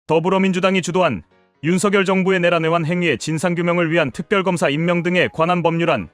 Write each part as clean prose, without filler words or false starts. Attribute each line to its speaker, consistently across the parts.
Speaker 1: 더불어민주당이 주도한 윤석열 정부의 내란 행위의 진상규명을 위한 특별검사 임명 등에 관한 법률안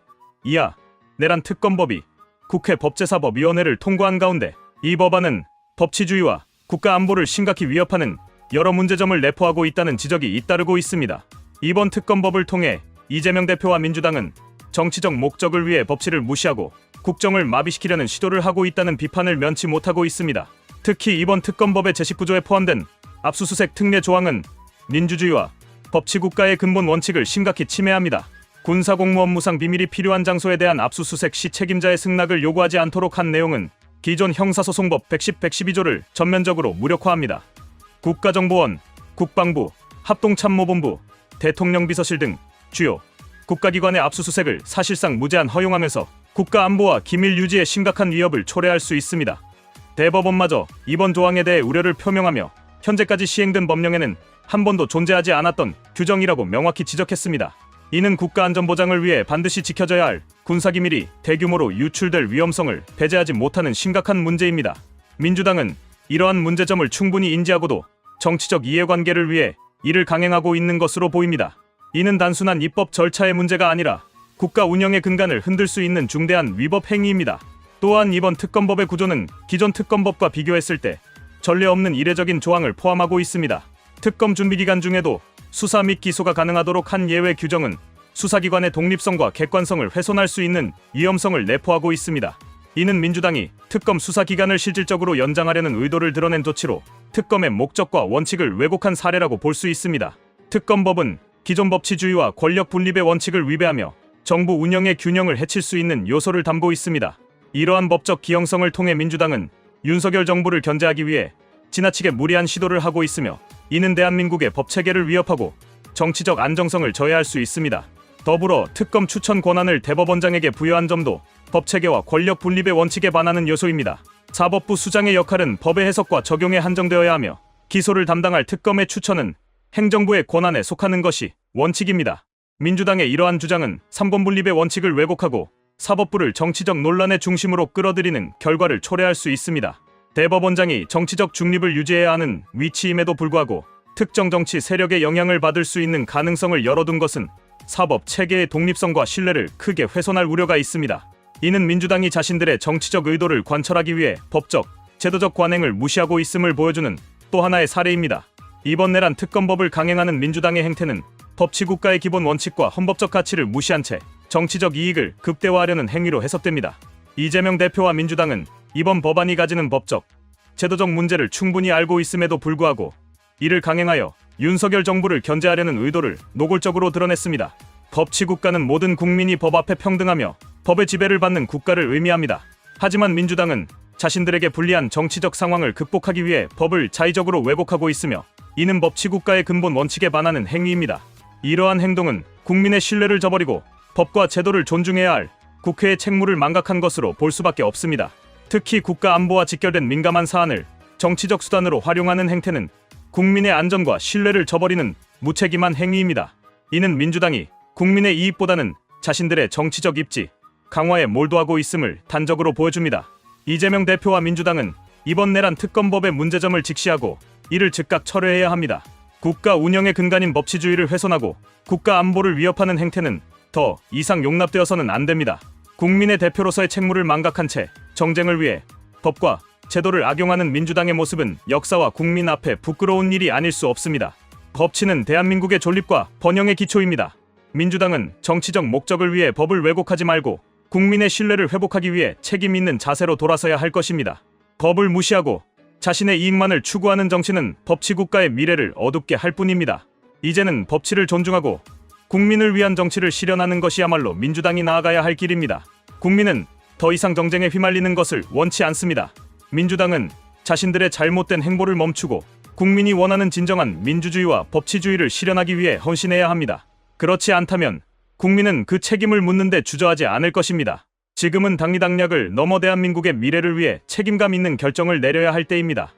Speaker 1: 이하 내란 특검법이 국회 법제사법위원회를 통과한 가운데 이 법안은 법치주의와 국가안보를 심각히 위협하는 여러 문제점을 내포하고 있다는 지적이 잇따르고 있습니다. 이번 특검법을 통해 이재명 대표와 민주당은 정치적 목적을 위해 법치를 무시하고 국정을 마비시키려는 시도를 하고 있다는 비판을 면치 못하고 있습니다. 특히 이번 특검법의 제19조에 포함된 압수수색 특례 조항은 민주주의와 법치국가의 근본 원칙을 심각히 침해합니다. 군사공무원 무상 비밀이 필요한 장소에 대한 압수수색 시 책임자의 승낙을 요구하지 않도록 한 내용은 기존 형사소송법 110, 112조를 전면적으로 무력화합니다. 국가정보원, 국방부, 합동참모본부, 대통령비서실 등 주요 국가기관의 압수수색을 사실상 무제한 허용하면서 국가안보와 기밀 유지에 심각한 위협을 초래할 수 있습니다. 대법원마저 이번 조항에 대해 우려를 표명하며 현재까지 시행된 법령에는 한 번도 존재하지 않았던 규정이라고 명확히 지적했습니다. 이는 국가안전보장을 위해 반드시 지켜져야 할 군사기밀이 대규모로 유출될 위험성을 배제하지 못하는 심각한 문제입니다. 민주당은 이러한 문제점을 충분히 인지하고도 정치적 이해관계를 위해 이를 강행하고 있는 것으로 보입니다. 이는 단순한 입법 절차의 문제가 아니라 국가 운영의 근간을 흔들 수 있는 중대한 위법 행위입니다. 또한 이번 특검법의 구조는 기존 특검법과 비교했을 때 전례 없는 이례적인 조항을 포함하고 있습니다. 특검 준비기간 중에도 수사 및 기소가 가능하도록 한 예외 규정은 수사기관의 독립성과 객관성을 훼손할 수 있는 위험성을 내포하고 있습니다. 이는 민주당이 특검 수사기간을 실질적으로 연장하려는 의도를 드러낸 조치로 특검의 목적과 원칙을 왜곡한 사례라고 볼 수 있습니다. 특검법은 기존 법치주의와 권력 분립의 원칙을 위배하며 정부 운영의 균형을 해칠 수 있는 요소를 담고 있습니다. 이러한 법적 기형성을 통해 민주당은 윤석열 정부를 견제하기 위해 지나치게 무리한 시도를 하고 있으며 이는 대한민국의 법체계를 위협하고 정치적 안정성을 저해할 수 있습니다. 더불어 특검 추천 권한을 대법원장에게 부여한 점도 법체계와 권력 분립의 원칙에 반하는 요소입니다. 사법부 수장의 역할은 법의 해석과 적용에 한정되어야 하며 기소를 담당할 특검의 추천은 행정부의 권한에 속하는 것이 원칙입니다. 민주당의 이러한 주장은 삼권 분립의 원칙을 왜곡하고 사법부를 정치적 논란의 중심으로 끌어들이는 결과를 초래할 수 있습니다. 대법원장이 정치적 중립을 유지해야 하는 위치임에도 불구하고 특정 정치 세력의 영향을 받을 수 있는 가능성을 열어둔 것은 사법 체계의 독립성과 신뢰를 크게 훼손할 우려가 있습니다. 이는 민주당이 자신들의 정치적 의도를 관철하기 위해 법적, 제도적 관행을 무시하고 있음을 보여주는 또 하나의 사례입니다. 이번 내란 특검법을 강행하는 민주당의 행태는 법치국가의 기본 원칙과 헌법적 가치를 무시한 채 정치적 이익을 극대화하려는 행위로 해석됩니다. 이재명 대표와 민주당은 이번 법안이 가지는 법적, 제도적 문제를 충분히 알고 있음에도 불구하고 이를 강행하여 윤석열 정부를 견제하려는 의도를 노골적으로 드러냈습니다. 법치국가는 모든 국민이 법 앞에 평등하며 법의 지배를 받는 국가를 의미합니다. 하지만 민주당은 자신들에게 불리한 정치적 상황을 극복하기 위해 법을 자의적으로 왜곡하고 있으며 이는 법치국가의 근본 원칙에 반하는 행위입니다. 이러한 행동은 국민의 신뢰를 저버리고 법과 제도를 존중해야 할 국회의 책무를 망각한 것으로 볼 수밖에 없습니다. 특히 국가 안보와 직결된 민감한 사안을 정치적 수단으로 활용하는 행태는 국민의 안전과 신뢰를 저버리는 무책임한 행위입니다. 이는 민주당이 국민의 이익보다는 자신들의 정치적 입지 강화에 몰두하고 있음을 단적으로 보여줍니다. 이재명 대표와 민주당은 이번 내란 특검법의 문제점을 직시하고 이를 즉각 철회해야 합니다. 국가 운영의 근간인 법치주의를 훼손하고 국가 안보를 위협하는 행태는 더 이상 용납되어서는 안 됩니다. 국민의 대표로서의 책무를 망각한 채 정쟁을 위해 법과 제도를 악용하는 민주당의 모습은 역사와 국민 앞에 부끄러운 일이 아닐 수 없습니다. 법치는 대한민국의 존립과 번영의 기초입니다. 민주당은 정치적 목적을 위해 법을 왜곡하지 말고 국민의 신뢰를 회복하기 위해 책임 있는 자세로 돌아서야 할 것입니다. 법을 무시하고 자신의 이익만을 추구하는 정치는 법치국가의 미래를 어둡게 할 뿐입니다. 이제는 법치를 존중하고 국민을 위한 정치를 실현하는 것이야말로 민주당이 나아가야 할 길입니다. 국민은 더 이상 정쟁에 휘말리는 것을 원치 않습니다. 민주당은 자신들의 잘못된 행보를 멈추고 국민이 원하는 진정한 민주주의와 법치주의를 실현하기 위해 헌신해야 합니다. 그렇지 않다면 국민은 그 책임을 묻는데 주저하지 않을 것입니다. 지금은 당리당략을 넘어 대한민국의 미래를 위해 책임감 있는 결정을 내려야 할 때입니다.